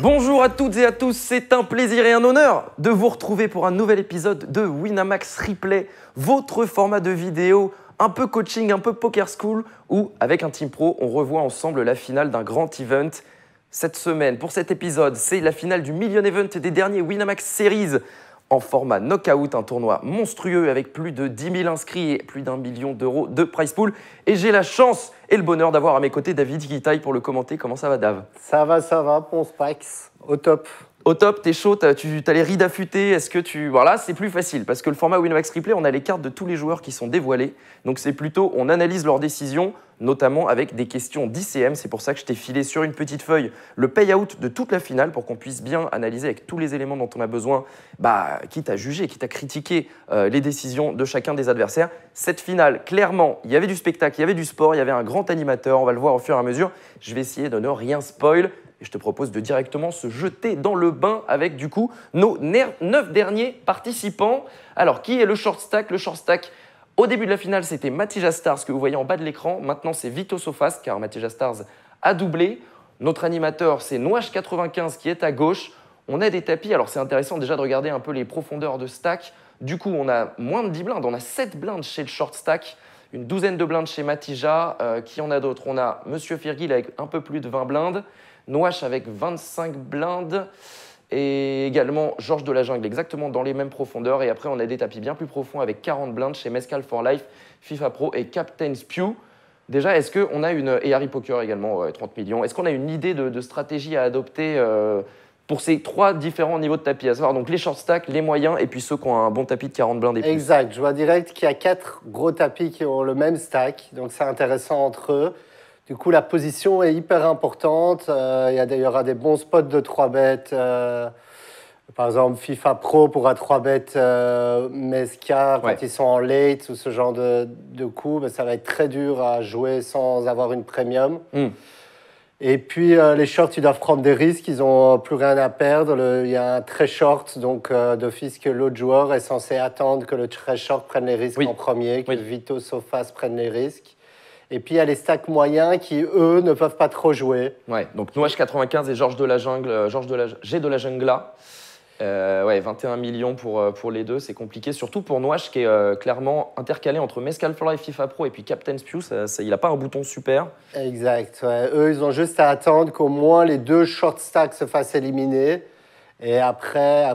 Bonjour à toutes et à tous, c'est un plaisir et un honneur de vous retrouver pour un nouvel épisode de Winamax Replay, votre format de vidéo un peu coaching, un peu poker school, où avec un team pro, on revoit ensemble la finale d'un grand event. Cette semaine, pour cet épisode, c'est la finale du Million Event des derniers Winamax Series en format knockout, un tournoi monstrueux avec plus de 10 000 inscrits et plus d'1 million d'euros de prize pool. Et j'ai la chance et le bonheur d'avoir à mes côtés David Guitaille pour le commenter. Comment ça va, Dave? Ça va, Ponce Pax, au top. Au top, t'es chaud, t'as les rides affûtées, est-ce que tu... Voilà, c'est plus facile, parce que le format Winamax Replay, on a les cartes de tous les joueurs qui sont dévoilées, donc c'est plutôt, on analyse leurs décisions, notamment avec des questions d'ICM, c'est pour ça que je t'ai filé sur une petite feuille le payout de toute la finale, pour qu'on puisse bien analyser avec tous les éléments dont on a besoin, quitte à juger, quitte à critiquer les décisions de chacun des adversaires. Cette finale, clairement, il y avait du spectacle, il y avait du sport, il y avait un grand animateur, on va le voir au fur et à mesure, je vais essayer de ne rien spoil. Et je te propose de directement se jeter dans le bain avec du coup nos 9 derniers participants. Alors, qui est le short stack? Le short stack, au début de la finale, c'était Matija Stars que vous voyez en bas de l'écran. Maintenant, c'est Vito Sofast car Matija Stars a doublé. Notre animateur, c'est Noache95 qui est à gauche. On a des tapis. Alors, c'est intéressant déjà de regarder un peu les profondeurs de stack. Du coup, on a moins de 10 blindes. On a 7 blindes chez le short stack. Une douzaine de blindes chez Matija. Qui en a d'autres? On a Monsieur Firgil avec un peu plus de 20 blindes. Noache avec 25 blindes et également Georges de la Jungle exactement dans les mêmes profondeurs. Et après, on a des tapis bien plus profonds avec 40 blindes chez Mescal for Life, FIFA Pro et Captain Spew. Déjà, est-ce qu'on a une... Et Harry Poker également, 30 millions. Est-ce qu'on a une idée de stratégie à adopter pour ces 3 différents niveaux de tapis, à savoir donc les short stacks, les moyens et puis ceux qui ont un bon tapis de 40 blindes et plus? Exact, je vois direct qu'il y a 4 gros tapis qui ont le même stack, donc c'est intéressant entre eux. Du coup, la position est hyper importante. Il y aura des bons spots de 3 bêtes. Par exemple, FIFA Pro pourra 3 bêtes Mesca quand ils sont en late ou ce genre de coups. Ça va être très dur à jouer sans avoir une premium. Et puis, les shorts, ils doivent prendre des risques. Ils n'ont plus rien à perdre. Il y a un très short, donc d'office que l'autre joueur est censé attendre que le très short prenne les risques en premier, que Vito Sofas prenne les risques. Et puis, il y a les stacks moyens qui, eux, ne peuvent pas trop jouer. Ouais, donc Noache95 et Georges de la Jungle, G de la Jungla. 21 millions pour les deux, c'est compliqué. Surtout pour Noache qui est clairement intercalé entre Mescal for Life, FIFA Pro et puis Captain Spew. Il n'a pas un bouton super. Exact. Ouais. Eux, ils ont juste à attendre qu'au moins les 2 short stacks se fassent éliminer. Et après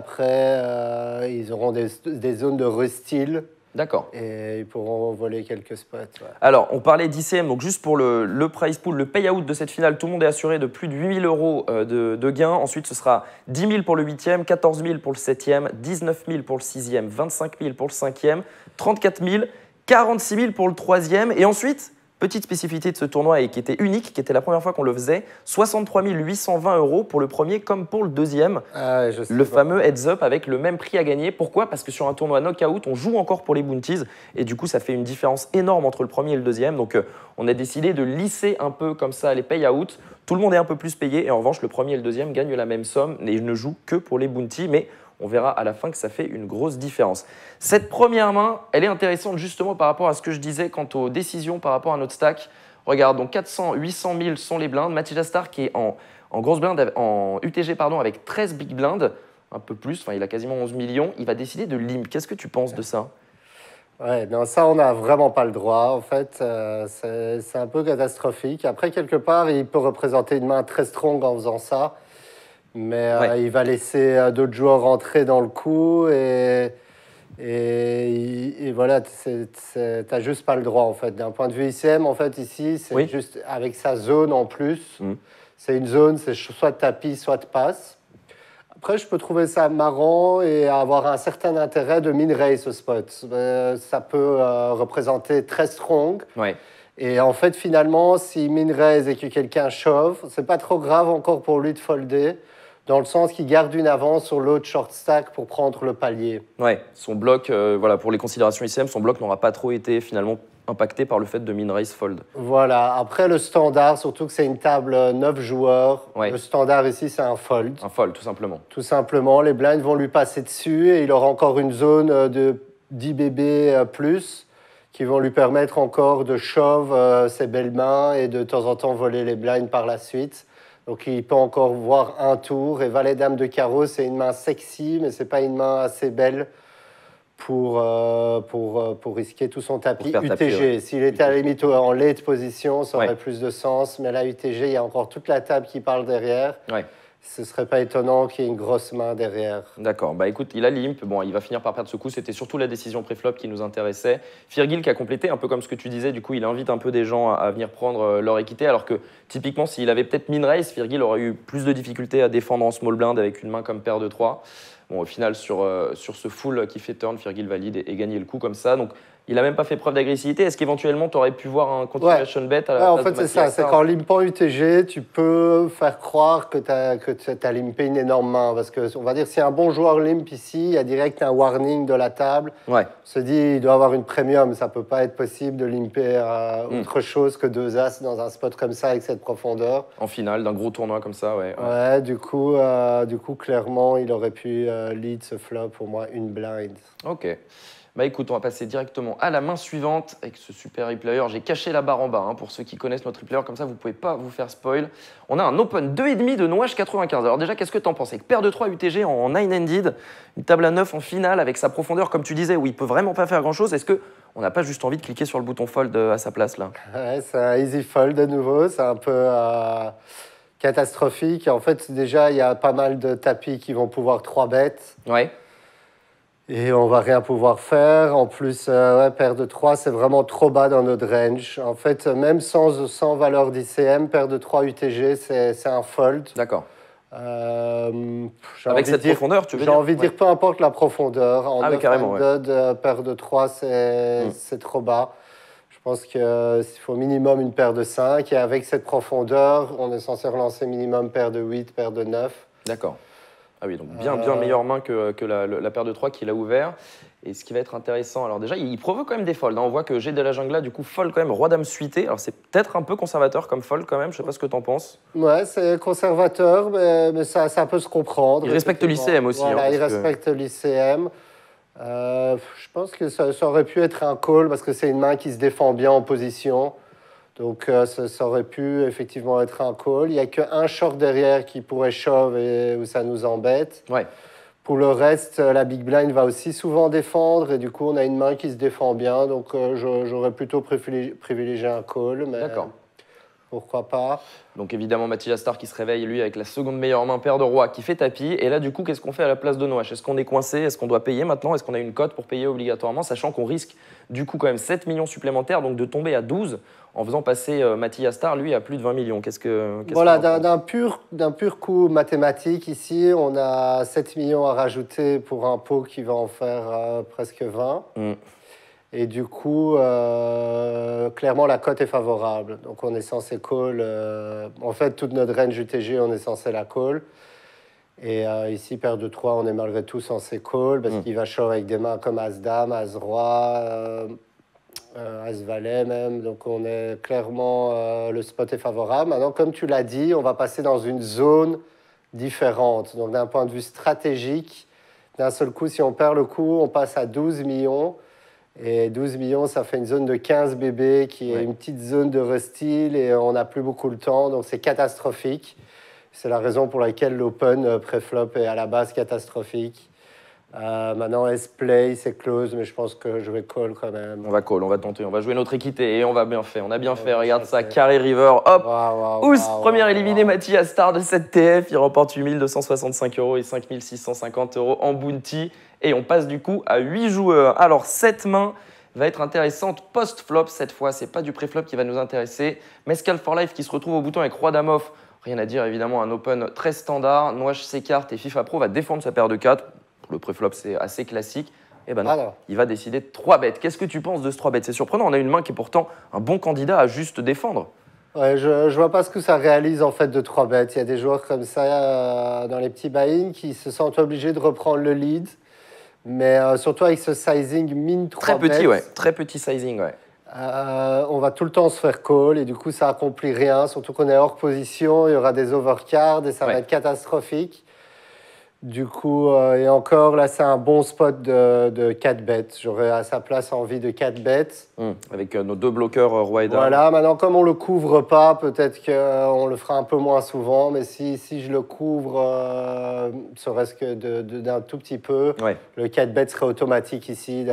ils auront des zones de restyle. D'accord. Et ils pourront voler quelques spots. Ouais. Alors, on parlait d'ICM, donc juste pour le prize pool, le payout de cette finale, tout le monde est assuré de plus de 8 000 euros de gains. Ensuite, ce sera 10 000 pour le 8e, 14 000 pour le 7e, 19 000 pour le 6e, 25 000 pour le 5e, 34 000, 46 000 pour le 3e. Et ensuite, petite spécificité de ce tournoi et qui était unique, qui était la première fois qu'on le faisait, 63 820 euros pour le premier comme pour le deuxième. Le fameux heads up avec le même prix à gagner. Pourquoi? Parce que sur un tournoi knockout, on joue encore pour les bounties et du coup, ça fait une différence énorme entre le premier et le deuxième. Donc, on a décidé de lisser un peu comme ça les payouts. Tout le monde est un peu plus payé et en revanche, le premier et le deuxième gagnent la même somme et ils ne jouent que pour les bounties. Mais on verra à la fin que ça fait une grosse différence. Cette première main, elle est intéressante justement par rapport à ce que je disais quant aux décisions par rapport à notre stack. Regarde, donc 400, 800 000 sont les blindes. Matija Star qui est en grosse blinde, en UTG avec 13 big blindes, un peu plus, il a quasiment 11 millions. Il va décider de limp. Qu'est-ce que tu penses de ça? Ouais, non, ça, on n'a vraiment pas le droit. En fait, c'est un peu catastrophique. Après, quelque part, il peut représenter une main très strong en faisant ça. Mais il va laisser d'autres joueurs rentrer dans le coup et voilà, t'as juste pas le droit en fait. D'un point de vue ICM, en fait, ici, c'est juste avec sa zone en plus. C'est une zone, c'est soit tapis, soit de passe. Après, je peux trouver ça marrant et avoir un certain intérêt de min-raise ce spot. Ça peut représenter très strong. Et en fait, finalement, si min-raise et que quelqu'un chauffe, c'est pas trop grave encore pour lui de folder, dans le sens qu'il garde une avance sur l'autre short stack pour prendre le palier. Ouais, son bloc, pour les considérations ICM, son bloc n'aura pas trop été finalement impacté par le fait de min-raise fold. Voilà, après le standard, surtout que c'est une table 9 joueurs, le standard ici c'est un fold. Un fold, tout simplement. Tout simplement, les blinds vont lui passer dessus et il aura encore une zone de 10 bébés plus qui vont lui permettre encore de shove ses belles mains et de temps en temps voler les blinds par la suite. Donc il peut encore voir un tour. Et valet dame de carreau, c'est une main sexy, mais c'est pas une main assez belle pour risquer tout son tapis. faire UTG, tapis, ouais. s'il était à la limite en late position, ça aurait Ouais. plus de sens. Mais là, UTG, il y a encore toute la table qui parle derrière. Ouais. Ce serait pas étonnant qu'il y ait une grosse main derrière. D'accord. Bah écoute, il a limp. Bon, il va finir par perdre ce coup. C'était surtout la décision pré-flop qui nous intéressait. Firgil qui a complété, un peu comme ce que tu disais. Du coup, il invite un peu des gens à venir prendre leur équité. Alors que typiquement, s'il avait peut-être min raise, Firgil aurait eu plus de difficultés à défendre en small blind avec une main comme paire de 3. Bon, au final, sur ce full qui fait turn, Firgil valide et gagne le coup comme ça. Donc, il n'a même pas fait preuve d'agressivité. Est-ce qu'éventuellement, tu aurais pu voir un continuation bet à la en place fait, de c'est Mathias ça. C'est Sarr qu'en limpant UTG, tu peux faire croire que tu as limpé une énorme main. Parce que, on va dire, si un bon joueur limp ici, il y a direct un warning de la table. Ouais. On se dit, il doit avoir une premium. Ça ne peut pas être possible de limper autre chose que 2 as dans un spot comme ça avec cette profondeur. En finale, d'un gros tournoi comme ça, ouais. Ouais, du coup, clairement, il aurait pu lead ce flop pour moi une blind. Ok. Bah écoute, on va passer directement à la main suivante avec ce super replayer. J'ai caché la barre en bas pour ceux qui connaissent notre replayer, comme ça vous ne pouvez pas vous faire spoil. On a un open 2,5 de Noache 95. Alors déjà, qu'est-ce que tu en penses? Avec paire de 3 UTG en 9-handed, une table à 9 en finale avec sa profondeur, comme tu disais, où il peut vraiment pas faire grand-chose. Est-ce qu'on n'a pas juste envie de cliquer sur le bouton fold à sa place là? Ouais, c'est un easy fold de nouveau, c'est un peu catastrophique. En fait, déjà, il y a pas mal de tapis qui vont pouvoir 3 bêtes. Ouais. Et on va rien pouvoir faire. En plus, paire de 3, c'est vraiment trop bas dans notre range. En fait, même sans valeur d'ICM, paire de 3 UTG, c'est un fold. D'accord. Avec cette profondeur, tu veux dire? dire? J'ai envie de dire peu importe la profondeur. En Ah oui, carrément, paire de 3, c'est trop bas. Je pense qu'il faut minimum une paire de 5. Et avec cette profondeur, on est censé relancer minimum paire de 8, paire de 9. D'accord. Ah oui, donc bien meilleure main que la paire de 3 qu'il a ouvert. Et ce qui va être intéressant, alors déjà, il provoque quand même des folds. On voit que j'ai de la jungle là, du coup, fold quand même, roi dame suité. Alors c'est peut-être un peu conservateur comme fold quand même, je sais pas ce que tu en penses. Ouais, c'est conservateur, mais ça peut se comprendre. Il respecte l'ICM aussi. Voilà, il respecte l'ICM. Je pense que ça aurait pu être un call parce que c'est une main qui se défend bien en position. Donc ça aurait pu effectivement être un call. Il n'y a qu'un short derrière qui pourrait shove et où ça nous embête. Ouais. Pour le reste, la big blind va aussi souvent défendre et du coup on a une main qui se défend bien. Donc j'aurais plutôt privilégié un call. D'accord. Pourquoi pas? Donc évidemment, Mathias Sarr qui se réveille, lui, avec la seconde meilleure main, paire de roi, qui fait tapis. Et là, du coup, qu'est-ce qu'on fait à la place de Noache? Est-ce qu'on est coincé? Est-ce qu'on doit payer maintenant? Est-ce qu'on a une cote pour payer obligatoirement? Sachant qu'on risque, du coup, quand même 7 millions supplémentaires, donc de tomber à 12 en faisant passer Mathias Sarr, lui, à plus de 20 millions. Voilà, d'un pur coup mathématique, ici, on a 7 millions à rajouter pour un pot qui va en faire presque 20. Et du coup, clairement, la cote est favorable. Donc, on est censé call. En fait, toute notre range UTG, on est censé la call. Et ici, paire de 3, on est malgré tout censé call parce qu'il va shove avec des mains comme As-Dame, As-Roi, As-Valet même. Donc, on est clairement... le spot est favorable. Maintenant, comme tu l'as dit, on va passer dans une zone différente. Donc, d'un point de vue stratégique, d'un seul coup, si on perd le coup, on passe à 12 millions. Et 12 millions, ça fait une zone de 15 bébés qui est une petite zone de restil et on n'a plus beaucoup le temps, donc c'est catastrophique. C'est la raison pour laquelle l'open pré-flop est à la base catastrophique. Maintenant, S-play, c'est close, mais je pense que je vais call quand même. On va call, on va tenter, on va jouer notre équité et on va bien faire. On a bien fait, regarde ça, carré river, hop, première éliminée Mathias Sarr de cette TF, il remporte 8 265 € et 5 650 € en bounty. Et on passe du coup à 8 joueurs. Alors cette main va être intéressante post-flop cette fois, c'est pas du pré-flop qui va nous intéresser. Mescal for Life qui se retrouve au bouton avec roi dame off. Rien à dire évidemment, un open très standard. Noache s'écarte et FIFA Pro va défendre sa paire de 4. Pour le pré-flop c'est assez classique. Et ben non, il va décider de 3 bêtes. Qu'est-ce que tu penses de ce 3 bêtes? C'est surprenant, on a une main qui est pourtant un bon candidat à juste défendre. Ouais, je vois pas ce que ça réalise en fait de 3 bêtes. Il y a des joueurs comme ça dans les petits buy-in qui se sentent obligés de reprendre le lead. Mais surtout avec ce sizing min 3 très petit, bêtes, ouais, très petit sizing, ouais. On va tout le temps se faire call et du coup ça accomplit rien, surtout qu'on est hors position, il y aura des overcards et ça va être catastrophique. Du coup, et encore, là, c'est un bon spot de 4 bêtes. J'aurais à sa place envie de 4 bêtes. Avec nos deux bloqueurs roi et dame. Voilà, maintenant, comme on ne le couvre pas, peut-être qu'on le fera un peu moins souvent. Mais si je le couvre, serait-ce que d'un tout petit peu, Ouais. le 4 bêtes serait automatique ici.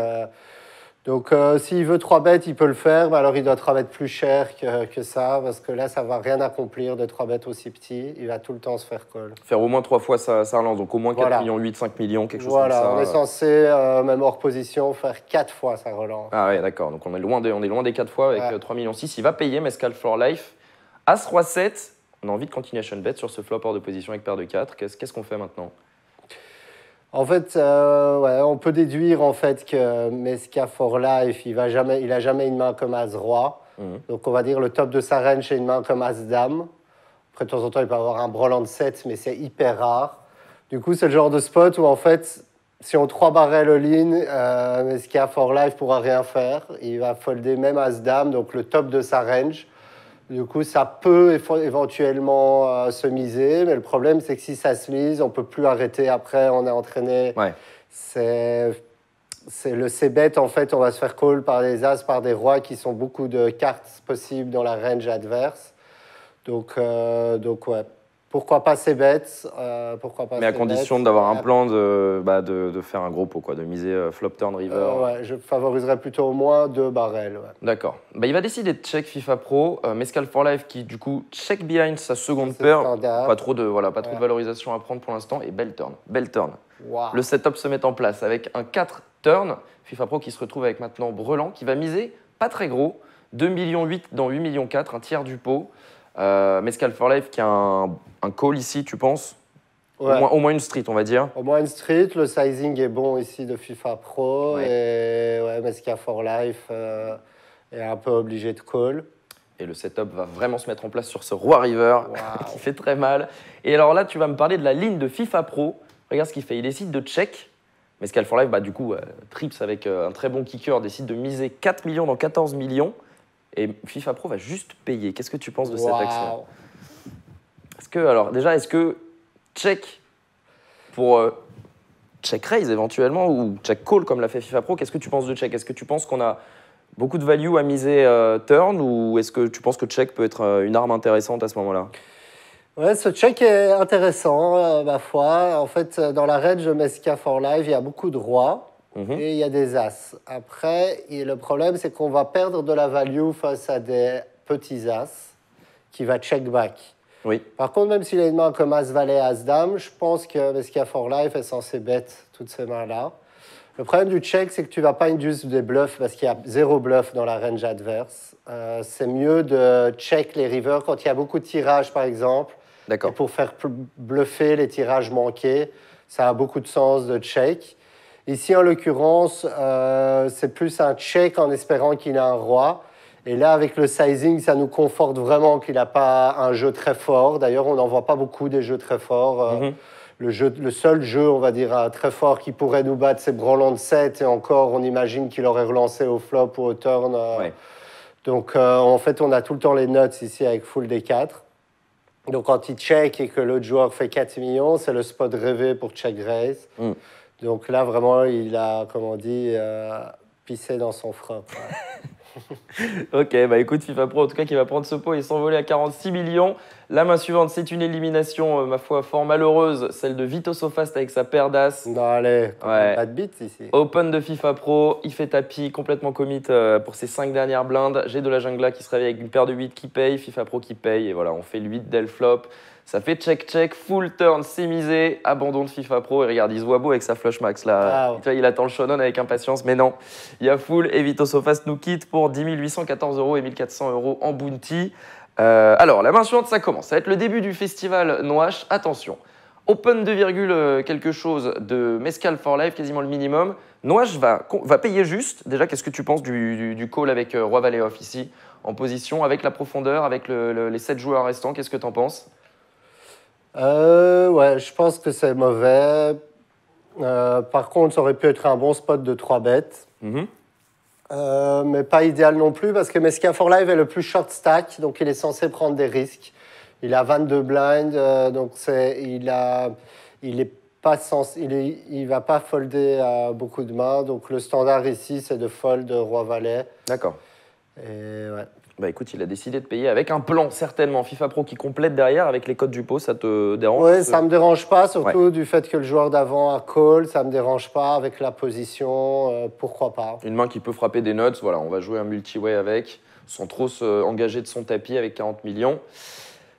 Donc, s'il veut 3 bêtes, il peut le faire, mais alors il doit 3 bêtes plus cher que ça, parce que là, ça ne va rien accomplir de 3 bêtes aussi petits. Il va tout le temps se faire call. Faire au moins 3 fois sa relance, donc au moins 4 Voilà. millions 8, 5 millions, quelque chose Voilà, comme ça. on est censé, même hors position, faire 4 fois sa relance. Ah ouais, d'accord, donc on est loin des 4 fois avec Ouais. 3 millions 6. Il va payer Mescal for Life. As Roi 7, on a envie de continuation bet sur ce flop hors de position avec paire de 4. Qu'est-ce qu'on fait maintenant? En fait, ouais, on peut déduire en fait que Mesca for Life, il a jamais une main comme As-Roi. Donc on va dire le top de sa range, c'est une main comme As-Dame. Après, de temps en temps, il peut avoir un brelan 7, mais c'est hyper rare. Du coup, c'est le genre de spot où en fait, si on 3 barrels all-in, Mesca for Life pourra rien faire. Il va folder même As-Dame, donc le top de sa range. Du coup, ça peut éventuellement se miser, mais le problème, c'est que si ça se mise, on ne peut plus arrêter après, on est entraîné. Ouais. C'est le C-bet, en fait, on va se faire call par des As, par des Rois qui sont beaucoup de cartes possibles dans la range adverse. Donc ouais. Pourquoi pas C-bet Mais à condition d'avoir un plan de faire un gros pot, quoi, de miser flop turn river. Ouais, je favoriserais plutôt au moins 2 barrels. Ouais. D'accord. Il va décider de check FIFA Pro. Mescal for Life qui, du coup, check behind sa seconde C'est paire. standard. Pas trop de valorisation à prendre pour l'instant. Et belle turn. Belle turn. Wow. Le setup se met en place avec un 4 turn. FIFA Pro qui se retrouve avec maintenant Brelan qui va miser pas très gros. 2,8 millions dans 8,4 millions, un tiers du pot. Mescal for Life qui a un call ici, tu penses? Ouais. Au moins une street, on va dire. Au moins une street, le sizing est bon ici de FIFA Pro. Ouais. Et ouais, Mesca for Life est un peu obligé de call. Et le setup va vraiment se mettre en place sur ce Roi River Wow. qui fait très mal. Et alors là, tu vas me parler de la ligne de FIFA Pro. Regarde ce qu'il fait. Il décide de check. Mescal for Life, du coup, trips avec un très bon kicker, décide de miser 4 millions dans 14 millions. Et FIFA Pro va juste payer. Qu'est-ce que tu penses de cette action? Est-ce que check pour check raise éventuellement ou check call comme l'a fait FIFA Pro, qu'est-ce que tu penses de check? Est-ce que tu penses qu'on a beaucoup de value à miser turn ou est-ce que tu penses que check peut être une arme intéressante à ce moment-là? Ouais, ce check est intéressant, ma foi. En fait, dans la range de Mesca for Life, il y a beaucoup de rois et il y a des as. Après, le problème, c'est qu'on va perdre de la value face à des petits as qui va check back. Oui. Par contre, même s'il a une main comme As-Valet, As-Dame, je pense que Mesca for Life est censé bet toutes ces mains-là. Le problème du check, c'est que tu ne vas pas induce des bluffs parce qu'il y a 0 bluff dans la range adverse. C'est mieux de check les rivers quand il y a beaucoup de tirages, par exemple. D'accord. Et pour faire bluffer les tirages manqués, ça a beaucoup de sens de check. Ici, en l'occurrence, c'est plus un check en espérant qu'il a un roi. Et là, avec le sizing, ça nous conforte vraiment qu'il n'a pas un jeu très fort. D'ailleurs, on n'en voit pas beaucoup des jeux très forts. Le seul jeu, on va dire, très fort qui pourrait nous battre, c'est Brelan 7. Et encore, on imagine qu'il aurait relancé au flop ou au turn. Ouais. Donc, en fait, on a tout le temps les nuts ici avec full D4. Donc, quand il check et que l'autre joueur fait 4 millions, c'est le spot rêvé pour check raise. Donc là, vraiment, il a, comme on dit, pissé dans son frein. Ok, écoute, FIFA Pro, en tout cas, qui va prendre ce pot et s'envoler à 46 millions. La main suivante, c'est une élimination, ma foi, fort malheureuse, celle de Vito Sofast avec sa paire d'as. Non, allez, Ouais. pas de beats ici. Open de FIFA Pro, il fait tapis, complètement commit pour ses 5 dernières blindes. J'ai de la jungla qui se réveille avec une paire de 8 qui paye, FIFA Pro qui paye, et voilà, on fait le 8 dès le flop. Ça fait check-check, full turn, c'est misé, abandon de FIFA Pro. Et regarde, il se voit beau avec sa flush max là. Wow. Tu vois, il attend le shonen avec impatience, mais non. Il y a full et Vito Sofast nous quitte pour 10 814 € et 1 400 € en bounty. Alors, la main suivante, ça commence. Ça va être le début du festival Noash. Attention, open 2, quelque chose de Mescal for Life, quasiment le minimum. Noash va payer juste. Déjà, qu'est-ce que tu penses du call avec Roi Valet off ici, en position, avec la profondeur, avec les 7 joueurs restants? Qu'est-ce que tu en penses? Ouais, je pense que c'est mauvais. Par contre, ça aurait pu être un bon spot de 3 bêtes. Mais pas idéal non plus parce que Mesca for Life est le plus short stack, donc il est censé prendre des risques. Il a 22 blinds, donc il est il va pas folder à beaucoup de mains. Donc le standard ici, c'est de fold roi-valet. D'accord. Et ouais. Bah écoute, il a décidé de payer avec un plan, certainement. FIFA Pro qui complète derrière avec les codes du pot, ça te dérange? Oui, ça me dérange pas, surtout du fait que le joueur d'avant a call, ça me dérange pas avec la position, pourquoi pas. Une main qui peut frapper des nuts, voilà, on va jouer un multi-way avec, sans trop se engager de son tapis avec 40 millions.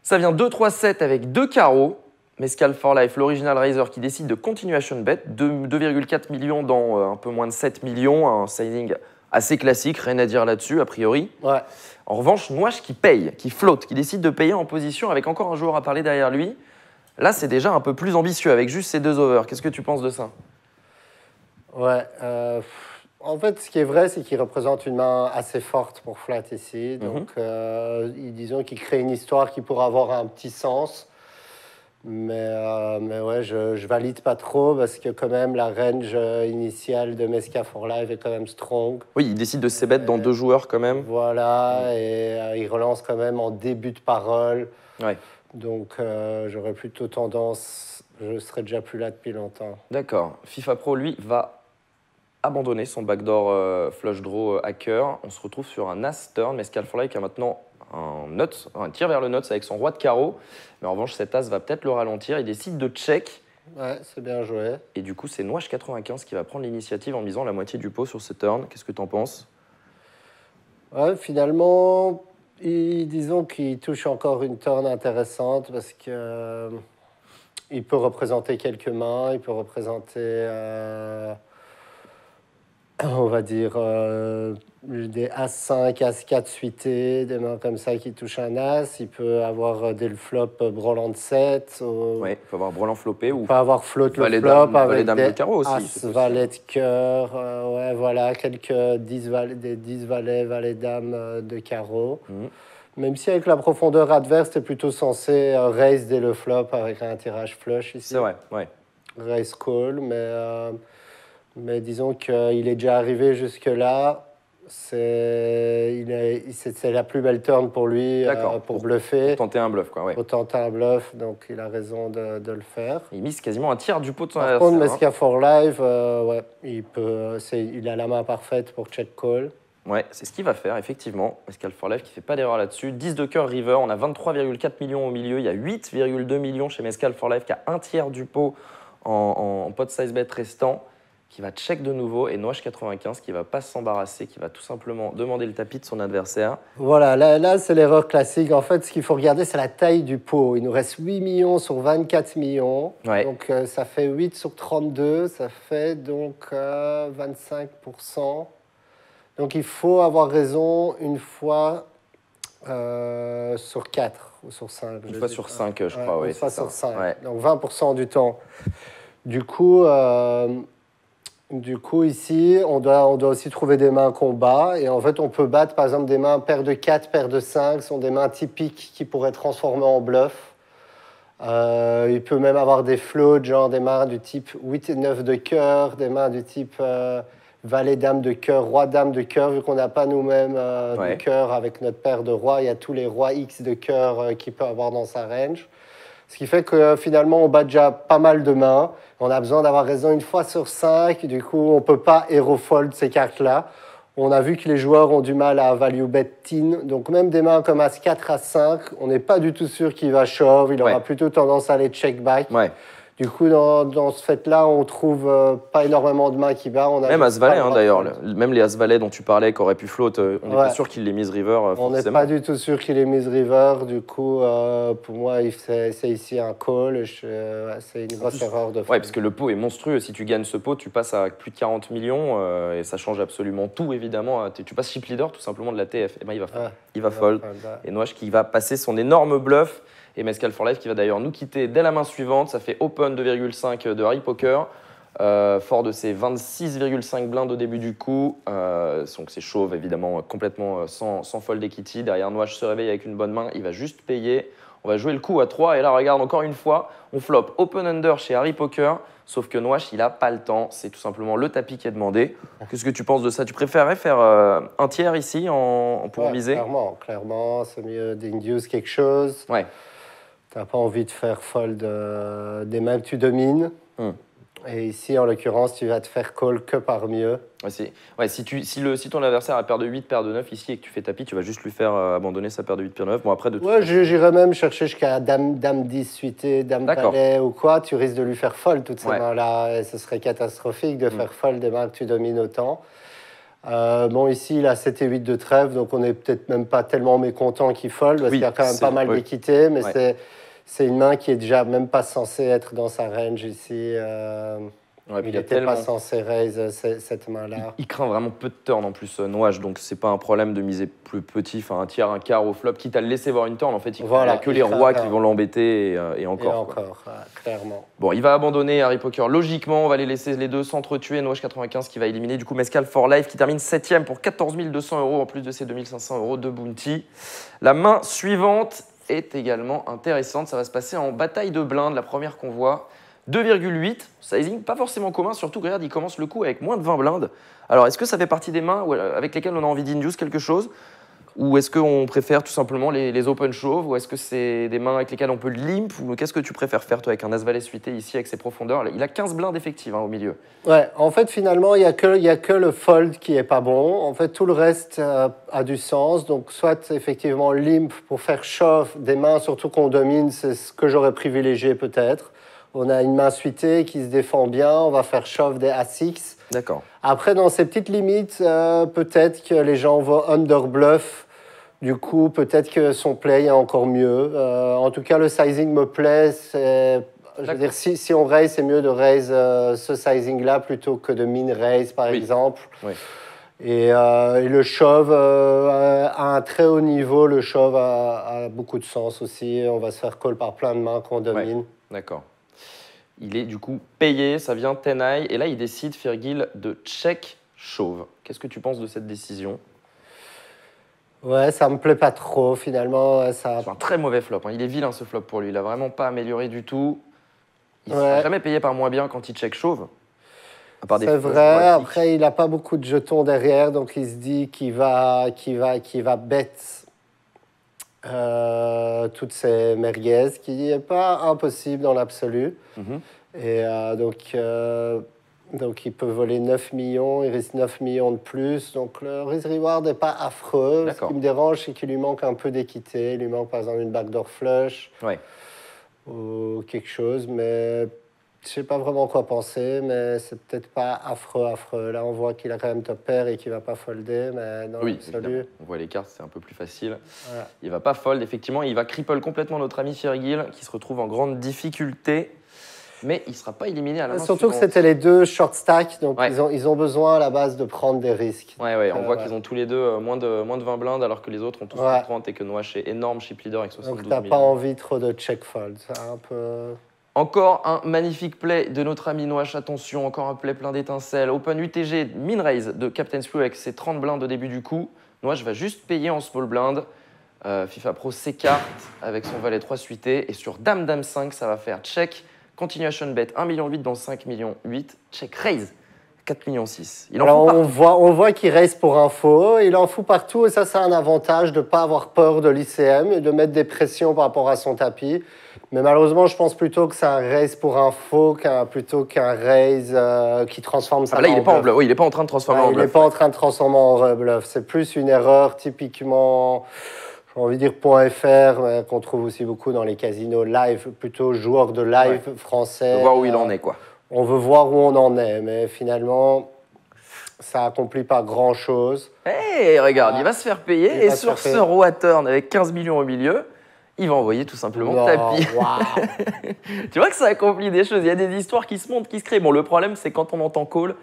Ça vient 2-3-7 avec 2 carreaux. Mescal for Life, l'original raiser qui décide de continuation bet, 2,4 millions dans un peu moins de 7 millions, un sizing assez classique, rien à dire là-dessus, a priori. Ouais. En revanche, Nouache qui paye, qui flotte, qui décide de payer en position avec encore un joueur à parler derrière lui. Là, c'est déjà un peu plus ambitieux avec juste ces 2 overs. Qu'est-ce que tu penses de ça? Ouais. En fait, ce qui est vrai, c'est qu'il représente une main assez forte pour flat ici. Donc, disons qu'il crée une histoire qui pourrait avoir un petit sens. Mais ouais, je valide pas trop parce que quand même la range initiale de Mescal for Life est quand même strong. Oui, il décide de s'ébêtre dans 2 joueurs quand même. Voilà, et il relance quand même en début de parole. Ouais. Donc j'aurais plutôt tendance, je serais déjà plus là depuis longtemps. D'accord. FIFA Pro, lui, va abandonner son backdoor flush draw hacker. On se retrouve sur un As turn. Mescal for Life qui a maintenant un tir vers le nuts avec son roi de carreau. Mais en revanche, cet As va peut-être le ralentir. Il décide de check. Ouais, c'est bien joué. Et du coup, c'est Nouache 95 qui va prendre l'initiative en misant la moitié du pot sur ce turn. Qu'est-ce que tu en penses? Ouais, finalement, disons qu'il touche encore une turn intéressante parce que il peut représenter quelques mains, il peut représenter, on va dire, des As5, As4 suités, des mains comme ça qui touchent un As. Il peut avoir dès le flop Brelan de 7. Oui, il peut avoir Brelan flopé ou Il peut avoir float le valet flop dame, avec valet dame des de carreau aussi. As, valet de cœur, ouais, voilà, quelques 10 des 10 valets, valet dame de carreau. Même si avec la profondeur adverse, tu es plutôt censé raise dès le flop avec un tirage flush ici. C'est vrai, ouais. Raise call, mais disons qu'il est déjà arrivé jusque-là. C'est la plus belle turn pour lui pour bluffer. Pour tenter un bluff, quoi, ouais. Pour tenter un bluff, donc il a raison de le faire. Il mise quasiment un tiers du pot de son adversaire. Par contre, Mescal for Life, ouais, il a la main parfaite pour check call. Ouais, c'est ce qu'il va faire, effectivement. Mescal for Life qui ne fait pas d'erreur là-dessus. 10 de cœur river, on a 23,4 millions au milieu. Il y a 8,2 millions chez Mescal for Life qui a un tiers du pot en pot size bet restant, qui va check de nouveau. Et Nouache 95 qui ne va pas s'embarrasser, qui va tout simplement demander le tapis de son adversaire. Voilà, là c'est l'erreur classique. En fait, ce qu'il faut regarder, c'est la taille du pot. Il nous reste 8 millions sur 24 millions. Ouais. Donc ça fait 8 sur 32, ça fait donc 25%. Donc il faut avoir raison une fois sur 4 ou sur 5. Une fois sur 5, je crois, oui. Une fois sur 5, ouais. donc 20% du temps. Du coup, ici, on doit aussi trouver des mains qu'on bat. Et en fait, on peut battre, par exemple, des mains paire de 4, paire de 5, sont des mains typiques qui pourraient transformer en bluff. Il peut même avoir des floats, genre des mains du type 8 et 9 de cœur, des mains du type valet dame de cœur, roi dame de cœur, vu qu'on n'a pas nous-mêmes de cœur avec notre paire de rois. Il y a tous les rois X de cœur qu'il peut avoir dans sa range. Ce qui fait que finalement, on bat déjà pas mal de mains. On a besoin d'avoir raison une fois sur 5. Du coup, on ne peut pas hero fold ces cartes-là. On a vu que les joueurs ont du mal à value bet tin. Donc même des mains comme As4, As5, on n'est pas du tout sûr qu'il va shove. Il aura plutôt tendance à aller check back. Ouais. Du coup, dans ce fait-là, on trouve pas énormément de mains qui battent. Même As-Valet, d'ailleurs. Même les As-Valet dont tu parlais, qui auraient pu float, on n'est pas sûr qu'il les mise river. On n'est pas du tout sûr qu'il les mise river. Du coup, pour moi, c'est ici un call. C'est une grosse erreur de faire. Oui, parce que le pot est monstrueux. Si tu gagnes ce pot, tu passes à plus de 40 millions et ça change absolument tout, évidemment. Tu passes chip leader tout simplement de la TF. Et ben, il va fold. Et Nouache qui va passer son énorme bluff. Et Mescal for Life qui va d'ailleurs nous quitter dès la main suivante. Ça fait open 2,5 de Harry Poker, fort de ses 26,5 blindes au début du coup. Donc c'est chauve évidemment, complètement sans fold equity. Derrière Nouache se réveille avec une bonne main, il va juste payer. On va jouer le coup à 3 et là regarde encore une fois, on flop open under chez Harry Poker. Sauf que Nouache il n'a pas le temps, c'est tout simplement le tapis qui est demandé. Qu'est-ce que tu penses de ça? Tu préférerais faire un tiers ici pour miser? Clairement, c'est mieux d'induce quelque chose. Ouais. Tu n'as pas envie de faire fold des mains que tu domines. Et ici, en l'occurrence, tu vas te faire call que par mieux. Ouais, si ton adversaire a paire de 8, paire de 9 ici et que tu fais tapis, tu vas juste lui faire abandonner sa paire de 8, paire de 9. Bon, après, de toute façon... J'irais même chercher jusqu'à dame 10 suité, dame valet ou quoi. Tu risques de lui faire fold toutes ces mains-là. Et ce serait catastrophique de faire fold des mains que tu domines autant. Bon, ici, il a 7 et 8 de trèfle, donc on n'est peut-être même pas tellement mécontent qu'il fold, parce qu'il y a quand même pas mal d'équité, mais c'est une main qui est déjà même pas censée être dans sa range ici. Il n'était pas censé raise cette main-là. Il craint vraiment peu de turn en plus, Noage, donc c'est pas un problème de miser plus petit, enfin un tiers, un quart au flop, quitte à le laisser voir une turn, en fait, il n'y a que les rois qui vont l'embêter et encore. Et encore, clairement. Bon, il va abandonner Harry Poker. Logiquement, on va les laisser les deux s'entretuer. Noage 95 qui va éliminer du coup Mescal for Life qui termine 7ème pour 14 200 € en plus de ses 2500 € de bounty. La main suivante est également intéressante. Ça va se passer en bataille de blindes, la première qu'on voit. 2,8, sizing pas forcément commun, surtout que regarde, il commence le coup avec moins de 20 blindes. Alors, est-ce que ça fait partie des mains avec lesquelles on a envie d'induce quelque chose? Ou est-ce qu'on préfère tout simplement les open shove? Ou est-ce que c'est des mains avec lesquelles on peut limp? Ou qu'est-ce que tu préfères faire, toi, avec un as-valet suité ici, avec ses profondeurs? Il a 15 blindes effectives au milieu. Ouais, en fait, finalement, il n'y a que le fold qui n'est pas bon. En fait, tout le reste a du sens. Donc, soit effectivement limp pour faire shove des mains, surtout qu'on domine, c'est ce que j'aurais privilégié peut-être. On a une main suitée qui se défend bien, on va faire shove des A6. D'accord. Après, dans ces petites limites, peut-être que les gens vont underbluff. Du coup, peut-être que son play est encore mieux. En tout cas, le sizing me plaît. Je veux dire, si on raise, c'est mieux de raise ce sizing-là plutôt que de min raise, par exemple. Oui. Et le shove, à un très haut niveau, le shove a beaucoup de sens aussi. On va se faire call par plein de mains qu'on domine. D'accord. Il est du coup payé, ça vient 10 high, et là il décide, Firgil, de check chauve. Qu'est-ce que tu penses de cette décision? Ouais, ça me plaît pas trop finalement. C'est un très mauvais flop, il est vilain ce flop pour lui, il a vraiment pas amélioré du tout. Il ne sera jamais payé par moins bien quand il check chauve. C'est vrai, après il n'a pas beaucoup de jetons derrière, donc il se dit qu'il va bet toutes ces merguez, qui n'est pas impossible dans l'absolu. Et donc il peut voler 9 millions, il risque 9 millions de plus. Donc le risk-reward n'est pas affreux. Ce qui me dérange, c'est qu'il lui manque un peu d'équité. Il lui manque par exemple une backdoor flush ou quelque chose. Mais je ne sais pas vraiment quoi penser, mais c'est peut-être pas affreux. Là, on voit qu'il a quand même top pair et qu'il ne va pas folder, mais dans l'absolu... On voit les cartes, c'est un peu plus facile. Voilà. Il ne va pas fold, effectivement. Il va cripple complètement notre ami Firgil, qui se retrouve en grande difficulté. Mais il ne sera pas éliminé à la main surtout suivante. Que c'était les deux short stack, donc ils ont besoin à la base de prendre des risques. On voit qu'ils ont tous les deux moins de 20 blindes, alors que les autres ont tous 30 et que Noach est énorme chip leader avec 72 donc tu n'as pas envie trop de check fold. C'est un peu... Encore un magnifique play de notre ami Noach, attention, encore un play plein d'étincelles. Open UTG, min raise de Captain Spew avec ses 30 blindes au début du coup. Noach va juste payer en small blind. FIFA Pro s'écarte avec son valet 3 suité. Et sur Dame Dame 5, ça va faire check. Continuation bet 1,8 million dans 5,8 millions. Check raise 4,6 millions. On voit qu'il raise pour info. Il en fout partout et ça, c'est un avantage de ne pas avoir peur de l'ICM et de mettre des pressions par rapport à son tapis. Mais malheureusement, je pense plutôt que c'est un raise pour info plutôt qu'un raise qui transforme sa main il n'est pas en bluff. Oui, il n'est pas en train de transformer en bluff. Il n'est pas en train de transformer en bluff. C'est plus une erreur typiquement, j'ai envie de dire .fr, qu'on trouve aussi beaucoup dans les casinos live, plutôt joueurs de live français. On veut voir où il en est, quoi. On veut voir où on en est, mais finalement, ça accomplit pas grand-chose. Hey, regarde, il va se faire payer et sur ce roi turn avec 15 millions au milieu, il va envoyer tout simplement tapis. Wow. Tu vois que ça accomplit des choses. Il y a des histoires qui se montent, qui se créent. Bon, le problème, c'est quand on entend call,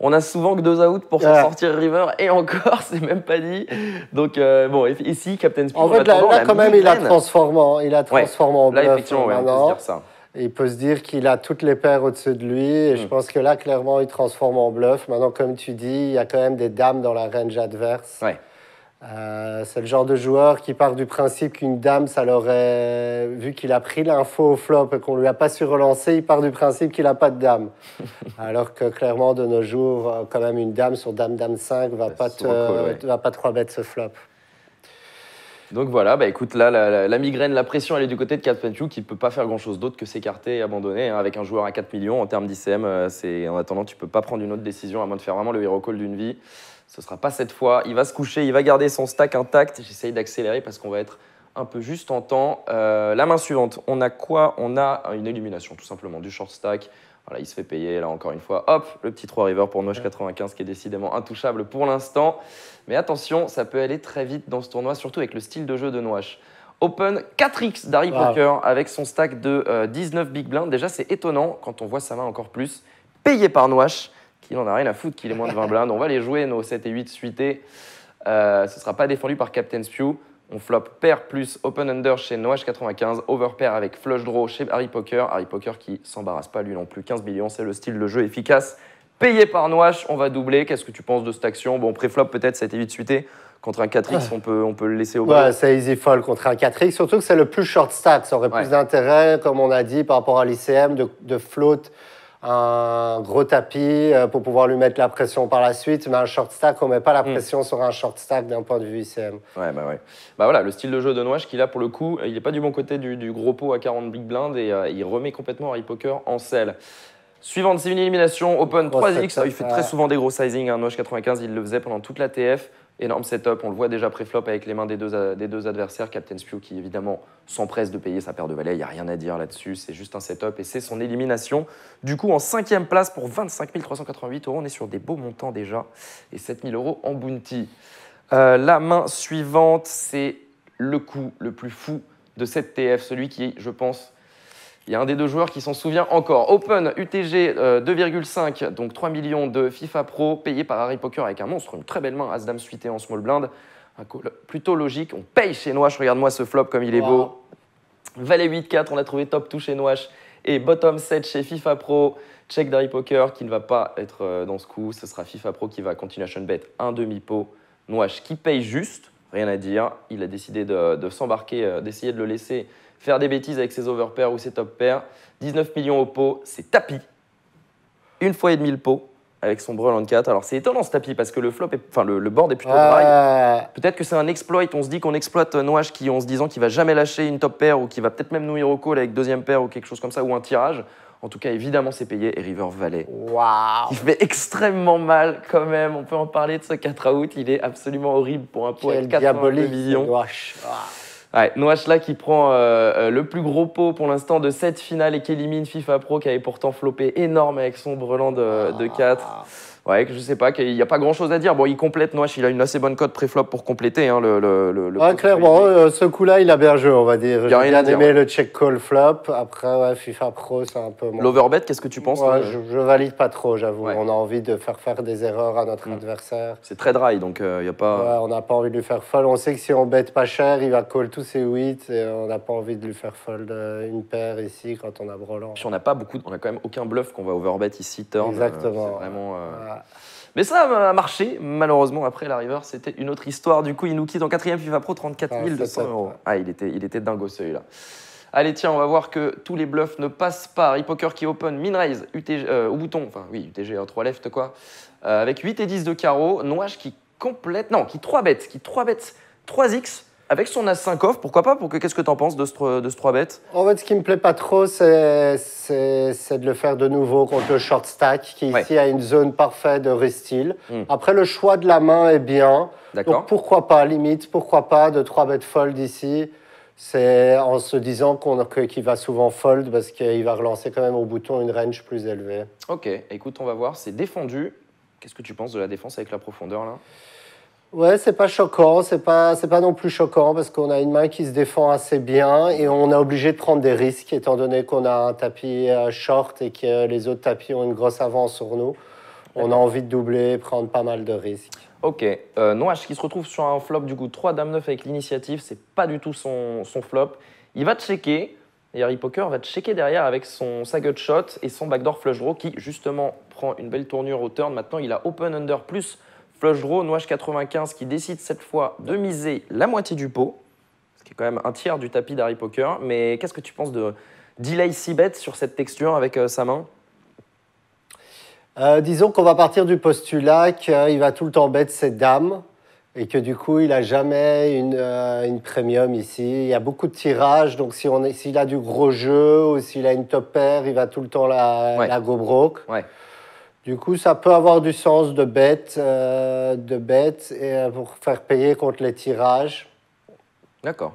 on a souvent que 2 outs pour s'en sortir river. Et encore, c'est même pas dit. Donc, bon, ici, Captain Spew... En fait, là quand même, il a transformé en bluff. Là, effectivement, on peut se dire ça. Et il peut se dire qu'il a toutes les paires au-dessus de lui. Et je pense que là, clairement, il transforme en bluff. Maintenant, comme tu dis, il y a quand même des dames dans la range adverse. C'est le genre de joueur qui part du principe qu'une dame, ça l'aurait... Vu qu'il a pris l'info au flop et qu'on ne lui a pas su relancer, il part du principe qu'il n'a pas de dame. Alors que clairement, de nos jours, quand même, une dame sur dame 5 va pas 3-bet ce flop. Donc voilà, bah écoute, là, la migraine, la pression, elle est du côté de Captain Q qui ne peut pas faire grand-chose d'autre que s'écarter et abandonner. Hein. Avec un joueur à 4 millions, en termes d'ICM, en attendant, tu ne peux pas prendre une autre décision à moins de faire vraiment le hero call d'une vie. Ce ne sera pas cette fois. Il va se coucher, il va garder son stack intact. J'essaye d'accélérer parce qu'on va être un peu juste en temps. La main suivante, on a quoi? On a une élimination, tout simplement, du short stack. Voilà, il se fait payer, là, encore une fois. Hop, le petit 3 river pour Noche 95 qui est décidément intouchable pour l'instant. Mais attention, ça peut aller très vite dans ce tournoi, surtout avec le style de jeu de Noache. Open 4x d'Harry Poker avec son stack de 19 big blinds. Déjà, c'est étonnant quand on voit sa main encore plus. Payé par Noache, qu'il en a rien à foutre qu'il ait moins de 20 blindes. On va les jouer, nos 7 et 8 suités. Ce ne sera pas défendu par Captain Spew. On flop pair plus open under chez Noache 95, over pair avec flush draw chez Harry Poker. Harry Poker qui s'embarrasse pas lui non plus, 15 millions, c'est le style de jeu efficace. Payé par Noache, on va doubler. Qu'est-ce que tu penses de cette action? Bon, pré-flop peut-être, ça a été vite suité. Contre un 4x, on peut le laisser au bas. Ouais, c'est easy fold contre un 4x, surtout que c'est le plus short stack. Ça aurait plus d'intérêt, comme on a dit, par rapport à l'ICM, de float un gros tapis pour pouvoir lui mettre la pression par la suite. Mais un short stack, on ne met pas la pression sur un short stack d'un point de vue ICM. Ouais. Bah voilà, le style de jeu de Noache qu'il a pour le coup, il n'est pas du bon côté du gros pot à 40 big blind et il remet complètement Harry Poker en selle. Suivante, c'est une élimination, open 3x. Il fait très souvent des gros sizing. Hein. Noache 95, il le faisait pendant toute la TF. Énorme setup, on le voit déjà pré-flop avec les mains des deux adversaires. Captain Spew qui évidemment s'empresse de payer sa paire de valets, il n'y a rien à dire là-dessus, c'est juste un setup et c'est son élimination. Du coup, en 5e place pour 25 388 €, on est sur des beaux montants déjà et 7 000 € en bounty. La main suivante, c'est le coup le plus fou de cette TF, celui qui, je pense, il y a un des deux joueurs qui s'en souvient encore. Open UTG 2,5, donc 3 millions de FIFA Pro, payé par Harry Poker avec un monstre, une très belle main, As-Dame suité en small blind. Un call plutôt logique. On paye chez Noache, regarde-moi ce flop comme il est beau. Valet 8-4, on a trouvé top 2 chez Noache. Et bottom 7 chez FIFA Pro. Check d'Harry Poker qui ne va pas être dans ce coup. Ce sera FIFA Pro qui va continuation bet un demi-pot. Noache qui paye juste, rien à dire. Il a décidé de s'embarquer, d'essayer de le laisser faire des bêtises avec ses overpairs ou ses top pairs. 19 millions au pot, c'est tapis. Une fois et demi le pot avec son Brawl en 4. Alors c'est étonnant ce tapis parce que le board est plutôt dry. Peut-être que c'est un exploit. On se dit qu'on exploite Noache en se disant qu'il va jamais lâcher une top pair ou qu'il va peut-être même nous hero call avec deuxième paire ou quelque chose comme ça ou un tirage. En tout cas, évidemment, c'est payé. Et River Valet, il fait extrêmement mal quand même. On peut en parler de ce 4 out. Il est absolument horrible pour un pot avec 82 millions. Ouais, Noache là qui prend le plus gros pot pour l'instant de cette finale et qui élimine FIFA Pro qui avait pourtant floppé énorme avec son brelan de 4. Ouais, je sais pas, il n'y a pas grand chose à dire. Bon, il complète Noache, il a une assez bonne cote pré-flop pour compléter. Hein, clairement, ce coup-là, il a bien joué, on va dire. J'ai bien aimé le check call flop. Après, FIFA Pro, c'est un peu. L'overbet, qu'est-ce que tu penses? Je valide pas trop, j'avoue. On a envie de faire des erreurs à notre adversaire. C'est très dry, donc il n'y a pas. On n'a pas envie de lui faire fold. On sait que si on bet pas cher, il va call tous ses 8 et on n'a pas envie de lui faire fold une paire ici quand on a brelan. Puis on n'a pas beaucoup, on a quand même aucun bluff qu'on va overbet ici, turn. Exactement. C'est vraiment. Mais ça a marché, malheureusement, après la river, c'était une autre histoire. Du coup, il nous quitte en 4e FIFA Pro, 34 200 €. Ah, il était dingo celui-là. Allez, tiens, on va voir que tous les bluffs ne passent pas. Harry Poker qui open, min raise, UTG, au bouton, enfin oui, UTG, 3 left quoi, avec 8 et 10 de carreau. Noache qui complète, non, qui 3-bet, 3x. Avec son As-5 off, pourquoi pas? Qu'est-ce que tu en penses de ce 3-bet? En fait, ce qui me plaît pas trop, c'est de le faire de nouveau contre le short stack, qui ici a une zone parfaite de resteal. Après, le choix de la main est bien. Donc pourquoi pas, limite, pourquoi pas de 3-bet fold ici? C'est en se disant qu'il va souvent fold parce qu'il va relancer quand même au bouton une range plus élevée. Ok, écoute, on va voir. C'est défendu. Qu'est-ce que tu penses de la défense avec la profondeur là? Ouais, c'est pas choquant, c'est pas non plus choquant parce qu'on a une main qui se défend assez bien et on est obligé de prendre des risques étant donné qu'on a un tapis short et que les autres tapis ont une grosse avance sur nous. On a envie de doubler, prendre pas mal de risques. Ok, Noache qui se retrouve sur un flop du coup 3 Dame 9 avec l'initiative, c'est pas du tout son flop. Il va checker et Harry Poker va checker derrière avec sa gut shot et son backdoor flush draw qui justement prend une belle tournure au turn. Maintenant il a open under plus flush draw, Noache 95 qui décide cette fois de miser la moitié du pot, ce qui est quand même un tiers du tapis d'Harry Poker. Mais qu'est-ce que tu penses de delay 6-bet sur cette texture avec sa main? Disons qu'on va partir du postulat qu'il va tout le temps bet ses dames et que du coup, il n'a jamais une premium ici. Il y a beaucoup de tirages, donc s'il a du gros jeu ou s'il a une top pair, il va tout le temps la go broke. Ouais. Du coup, ça peut avoir du sens de bet, pour faire payer contre les tirages. D'accord.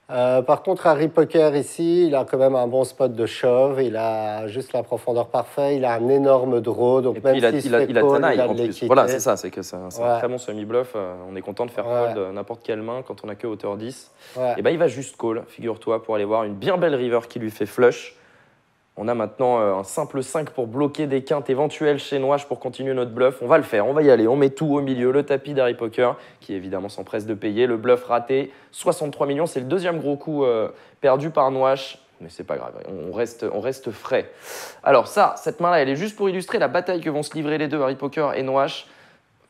Par contre, Harry Poker ici, il a quand même un bon spot de shove. Il a juste la profondeur parfaite. Il a un énorme draw. Donc Et puis même s'il se fait call, il a en de plus. l'équité. Voilà, c'est ça. C'est que c'est un Ouais. très bon semi-bluff. On est content de faire Ouais. fold n'importe quelle main quand on a que hauteur 10. Ouais. Et ben il va juste call, figure-toi, pour aller voir une bien belle river qui lui fait flush. On a maintenant un simple 5 pour bloquer des quintes éventuelles chez Noache pour continuer notre bluff. On va le faire, on va y aller. On met tout au milieu. Le tapis d'Harry Poker, qui évidemment s'empresse de payer. Le bluff raté, 63 millions. C'est le deuxième gros coup perdu par Noache. Mais c'est pas grave, on reste frais. Alors ça, cette main-là, elle est juste pour illustrer la bataille que vont se livrer les deux, Harry Poker et Noache.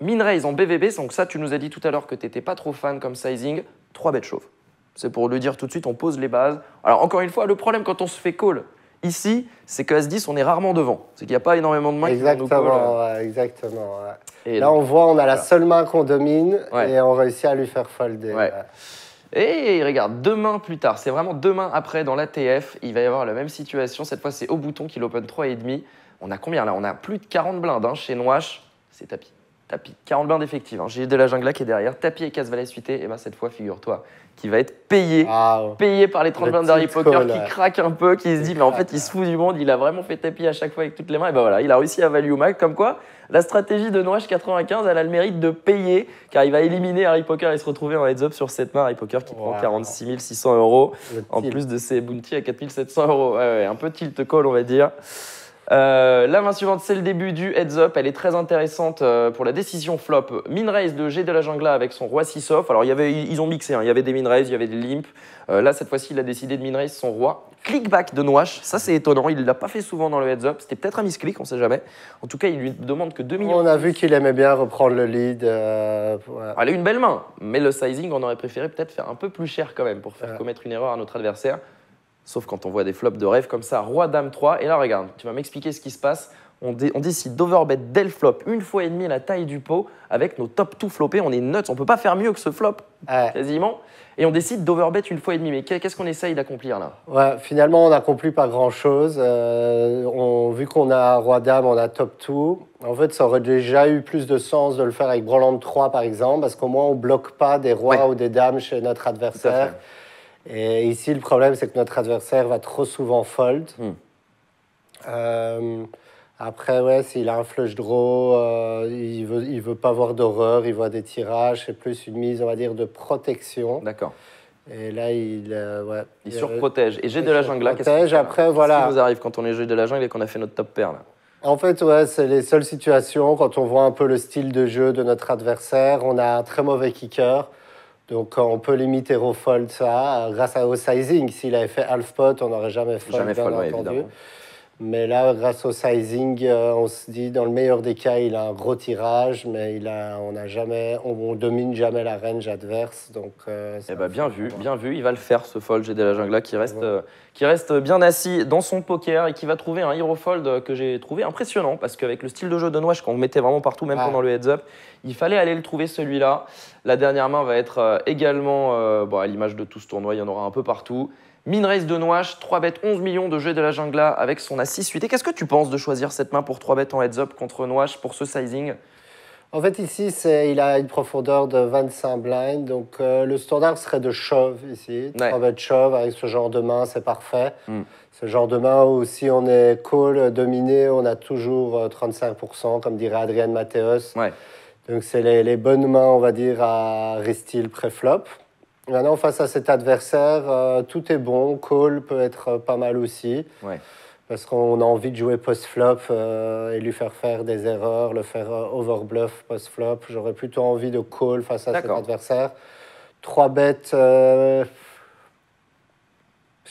Min raise en BVB, donc ça, tu nous as dit tout à l'heure que tu n'étais pas trop fan comme sizing. 3 bêtes chauves. C'est pour le dire tout de suite, on pose les bases. Alors encore une fois, le problème quand on se fait call, ici, c'est qu'à S10, on est rarement devant. C'est qu'il n'y a pas énormément de mains qui vont nous call. Exactement. Ouais. Et là, donc, on voit, on a la voilà. seule main qu'on domine Ouais. et on réussit à lui faire folder. Ouais. Et regarde, 2 mains plus tard, c'est vraiment 2 mains après dans l'ATF, il va y avoir la même situation. Cette fois, c'est au bouton qu'il open 3,5. On a combien là? On a plus de 40 blindes chez Noache. C'est tapis. 40 blindes effectives. J'ai de la jungle qui est derrière. Tapis et casse-valet suité. Et bien cette fois, figure-toi, qui va être payé. Wow. Payé par les 30 Le blindes d'Harry tilt Poker, call, qui ouais. craque un peu, qui se dit, mais en fait, il se fout du monde. Il a vraiment fait tapis à chaque fois avec toutes les mains. Et ben voilà, il a réussi à value max. Comme quoi, la stratégie de Noache 95, elle a le mérite de payer, car il va éliminer Harry Poker et se retrouver en heads-up sur cette main. Harry Poker qui prend 46 600 €, en plus de ses bounties à 4 700 €. Ouais, un peu tilt call, on va dire. La main suivante, c'est le début du heads-up. Elle est très intéressante pour la décision flop. Min raise de G de la Jungla avec son roi 6 off. Alors, ils ont mixé, il y avait des min raise, il y avait des limp. Là, cette fois-ci, il a décidé de min raise son roi. Clickback de Noache, ça c'est étonnant, il ne l'a pas fait souvent dans le heads-up. C'était peut-être un misclick, on ne sait jamais. En tout cas, il lui demande que 2 millions. On a vu qu'il aimait bien reprendre le lead. Elle a une belle main, mais le sizing, on aurait préféré peut-être faire un peu plus cher quand même pour faire commettre une erreur à notre adversaire. Sauf quand on voit des flops de rêve comme ça, roi, dame, 3. Et là, regarde, tu vas m'expliquer ce qui se passe. On décide d'overbet dès le flop, 1 fois et demi la taille du pot, avec nos top 2 floppés. On est nuts, on peut pas faire mieux que ce flop, quasiment. Et on décide d'overbet 1 fois et demi. Mais qu'est-ce qu'on essaye d'accomplir là? Ouais, finalement, on n'accomplit pas grand-chose. Vu qu'on a roi-dame, on a top 2. En fait, ça aurait déjà eu plus de sens de le faire avec brelan de 3, par exemple, parce qu'au moins, on ne bloque pas des rois ou des dames chez notre adversaire. Et ici, le problème, c'est que notre adversaire va trop souvent fold. Après, ouais, s'il a un flush draw, il veut pas voir d'horreur, il voit des tirages, c'est plus une mise, on va dire, de protection. D'accord. Et là, il surprotège. Et j'ai de la jungle là, après, voilà. Qu'est-ce qui vous arrive quand on est jeu de la jungle et qu'on a fait notre top pair là? En fait, ouais, c'est les seules situations quand on voit un peu le style de jeu de notre adversaire. On a un très mauvais kicker. Donc, on peut limiter au fold ça grâce au sizing. S'il avait fait half pot, on n'aurait jamais fold, bien entendu. Évidemment. Mais là, grâce au sizing, on se dit, dans le meilleur des cas, il a un gros tirage, mais on domine jamais la range adverse. Donc, bien vu. Il va le faire, ce fold GD de la jungle qui reste bien assis dans son poker et qui va trouver un hero fold que j'ai trouvé impressionnant parce qu'avec le style de jeu de Noache, quand on mettait vraiment partout, même pendant le heads-up, il fallait aller le trouver celui-là. La dernière main va être également à l'image de tout ce tournoi, il y en aura un peu partout. Min raise de Noache, 3 bêtes, 11 millions de jeux de la Jungla avec son As 6-8. Et qu'est-ce que tu penses de choisir cette main pour 3 bêtes en heads-up contre Noache pour ce sizing? En fait, ici, il a une profondeur de 25 blinds. Donc, le standard serait de shove ici. 3 bêtes shove avec ce genre de main, c'est parfait. Ce genre de main où si on est call dominé, on a toujours 35%, comme dirait Adrien Mathéos. Donc, c'est les bonnes mains, on va dire, à restil pré-flop. Maintenant, face à cet adversaire, tout est bon. Call peut être pas mal aussi. Parce qu'on a envie de jouer post-flop et lui faire des erreurs, le faire overbluff post-flop. J'aurais plutôt envie de call face à cet adversaire. 3 bêtes, je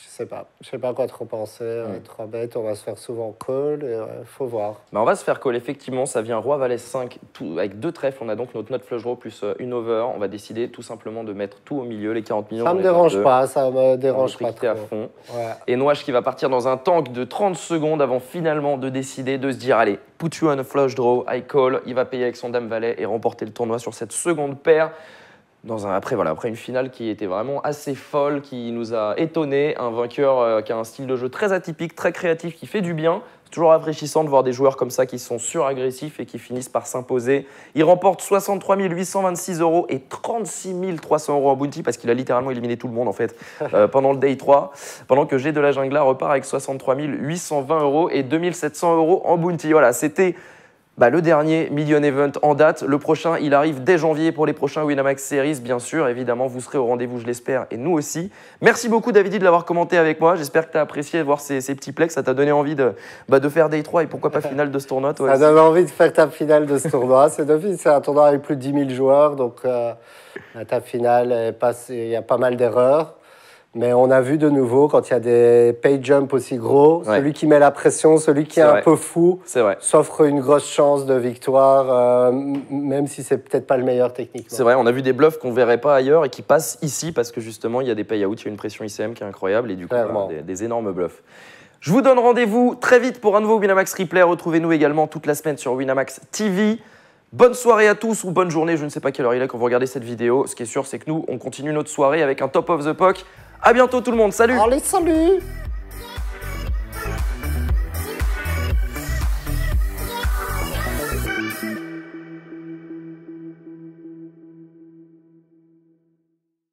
Je sais pas quoi trop penser. 3 bêtes, on va se faire souvent call, faut voir. Bah, on va se faire call, effectivement, ça vient roi valet 5 avec 2 trèfles, on a donc notre note flush draw plus une over, on va décider tout simplement de mettre tout au milieu, les 40 millions. Ça me dérange pas, ça me dérange pas trop. À fond. Ouais. Et Noache qui va partir dans un tank de 30 secondes avant finalement de décider de se dire allez, put you on a flush draw, I call, il va payer avec son dame valet et remporter le tournoi sur cette seconde paire. Après une finale qui était vraiment assez folle, qui nous a étonnés, un vainqueur qui a un style de jeu très atypique, très créatif, qui fait du bien. C'est toujours rafraîchissant de voir des joueurs comme ça qui sont suragressifs et qui finissent par s'imposer. Il remporte 63 826 € et 36 300 € en bounty parce qu'il a littéralement éliminé tout le monde en fait pendant le day 3. Pendant que G de la Jungla repart avec 63 820 € et 2700 € en bounty. Voilà, c'était le dernier Million Event en date. Le prochain, il arrive dès janvier pour les prochains Winamax Series, bien sûr. Évidemment, vous serez au rendez-vous, je l'espère, et nous aussi. Merci beaucoup, Davidi, de l'avoir commenté avec moi. J'espère que tu as apprécié de voir ces petits plays, que ça t'a donné envie de faire Day 3 et pourquoi pas finale de ce tournoi. Toi ça donne envie de faire ta finale de ce tournoi. C'est un tournoi avec plus de 10 000 joueurs, donc ta finale, il y a pas mal d'erreurs. Mais on a vu de nouveau, quand il y a des pay jumps aussi gros, celui qui met la pression, celui qui est un peu fou, s'offre une grosse chance de victoire, même si c'est peut-être pas le meilleur techniquement. C'est vrai, on a vu des bluffs qu'on verrait pas ailleurs et qui passent ici parce que justement, il y a des payouts, il y a une pression ICM qui est incroyable et du coup, des énormes bluffs. Je vous donne rendez-vous très vite pour un nouveau Winamax Replay. Retrouvez-nous également toute la semaine sur Winamax TV. Bonne soirée à tous ou bonne journée, je ne sais pas quelle heure il est quand vous regardez cette vidéo. Ce qui est sûr, c'est que nous, on continue notre soirée avec un Top of the Puck. À bientôt tout le monde, salut! Allez, salut!